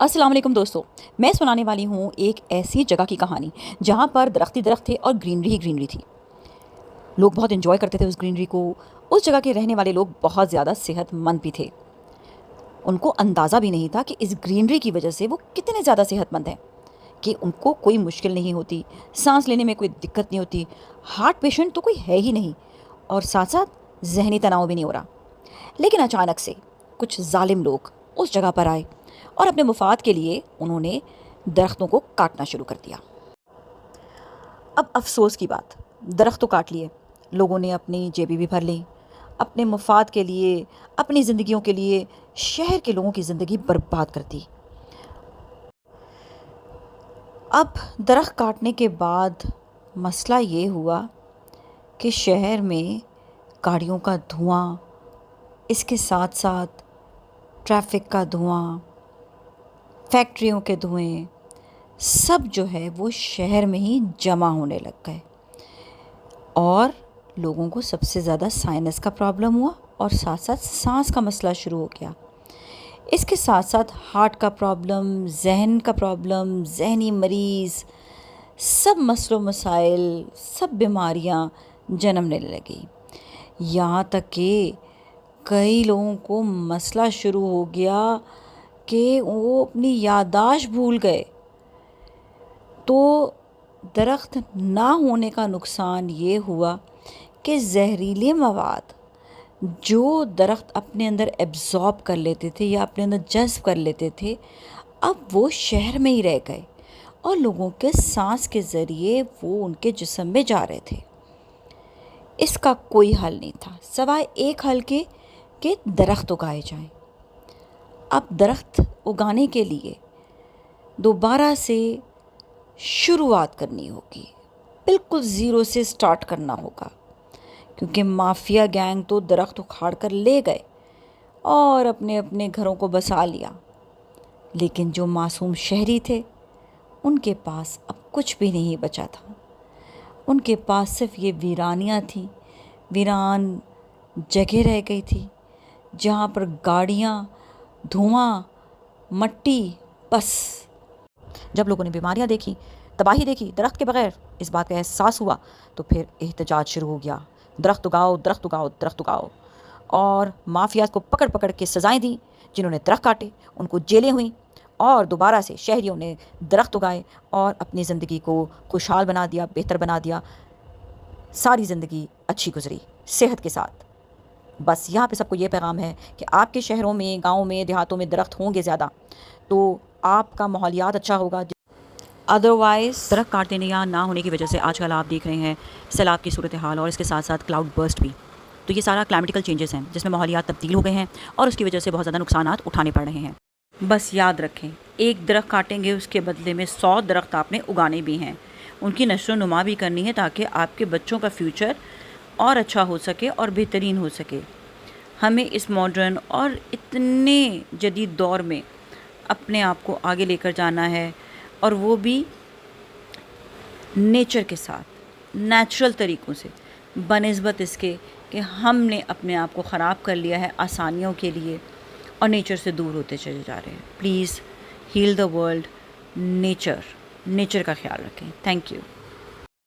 अस्सलाम वालेकुम दोस्तों। मैं सुनाने वाली हूँ एक ऐसी जगह की कहानी जहाँ पर दरख्त ही दरख्त थे और ग्रीनरी ही ग्रीनरी थी। लोग बहुत एंजॉय करते थे उस ग्रीनरी को। उस जगह के रहने वाले लोग बहुत ज़्यादा सेहतमंद भी थे। उनको अंदाज़ा भी नहीं था कि इस ग्रीनरी की वजह से वो कितने ज़्यादा सेहतमंद हैं, कि उनको कोई मुश्किल नहीं होती, सांस लेने में कोई दिक्कत नहीं होती, हार्ट पेशेंट तो कोई है ही नहीं, और साथ साथ जहनी तनाव भी नहीं हो रहा। लेकिन अचानक से कुछ जालिम लोग उस जगह पर आए और अपने मुफाद के लिए उन्होंने दरख्तों को काटना शुरू कर दिया। अब अफसोस की बात, दरख्त तो काट लिए, लोगों ने अपनी जेबी भी भर ली, अपने मुफाद के लिए, अपनी ज़िंदगियों के लिए शहर के लोगों की ज़िंदगी बर्बाद कर दी। अब दरख्त काटने के बाद मसला ये हुआ कि शहर में गाड़ियों का धुआं, इसके साथ साथ ट्रैफिक का धुआं, फैक्ट्रियों के धुएं, सब जो है वो शहर में ही जमा होने लग गए। और लोगों को सबसे ज़्यादा साइनस का प्रॉब्लम हुआ और साथ साथ सांस का मसला शुरू हो गया। इसके साथ साथ हार्ट का प्रॉब्लम, जहन का प्रॉब्लम, जहनी मरीज़, सब मसलो मसाइल, सब बीमारियां जन्मने लगी। यहाँ तक कि कई लोगों को मसला शुरू हो गया कि वो अपनी याददाश्त भूल गए। तो दरख्त ना होने का नुकसान ये हुआ कि जहरीले मवाद जो दरख्त अपने अंदर एब्ज़ॉर्ब कर लेते थे या अपने अंदर जज़्ब कर लेते थे, अब वो शहर में ही रह गए और लोगों के सांस के ज़रिए वो उनके जिस्म में जा रहे थे। इसका कोई हल नहीं था सवाए एक हल के कि दरख्त उगाए जाएं। अब दरख्त उगाने के लिए दोबारा से शुरुआत करनी होगी, बिल्कुल ज़ीरो से स्टार्ट करना होगा, क्योंकि माफिया गैंग तो दरख्त उखाड़ कर ले गए और अपने अपने घरों को बसा लिया। लेकिन जो मासूम शहरी थे उनके पास अब कुछ भी नहीं बचा था। उनके पास सिर्फ ये वीरानियाँ थीं, वीरान जगह रह गई थी जहाँ पर गाड़ियाँ, धुआं, मट्टी, बस। जब लोगों ने बीमारियां देखी, तबाही देखी दरख्त के बगैर, इस बात का एहसास हुआ तो फिर एहतजाज शुरू हो गया, दरख्त उगाओ, दरख्त उगाओ, दरख्त उगाओ। और माफिया को पकड़ पकड़ के सज़ाएं दी। जिन्होंने दरख्त काटे उनको जेलें हुई और दोबारा से शहरियों ने दरख्त उगाए और अपनी ज़िंदगी को खुशहाल बना दिया, बेहतर बना दिया। सारी ज़िंदगी अच्छी गुजरी सेहत के साथ। बस यहाँ पे सबको ये पैगाम है कि आपके शहरों में, गाँव में, देहातों में दरख्त होंगे ज़्यादा तो आपका माहौलियात अच्छा होगा। अदरवाइज़ दरख्त काट देने या ना होने की वजह से आजकल आप देख रहे हैं सैलाब की सूरत हाल और इसके साथ साथ क्लाउड बर्स्ट भी। तो ये सारा क्लाइमेटिकल चेंजेस हैं जिसमें माहौलियात तब्दील हो गए हैं और उसकी वजह से बहुत ज़्यादा नुकसानात उठाने पड़ रहे हैं। बस याद रखें, एक दरख्त काटेंगे उसके बदले में 100 दरख्त आपने उगाने भी हैं, उनकी नशो नुमा भी करनी है ताकि आपके बच्चों का फ्यूचर और अच्छा हो सके और बेहतरीन हो सके। हमें इस मॉडर्न और इतने जदीद दौर में अपने आप को आगे लेकर जाना है, और वो भी नेचर के साथ, नेचुरल तरीक़ों से, बनिस्बत इसके कि हमने अपने आप को ख़राब कर लिया है आसानियों के लिए और नेचर से दूर होते चले जा रहे हैं। Please heal the world, nature का ख्याल रखें। Thank you.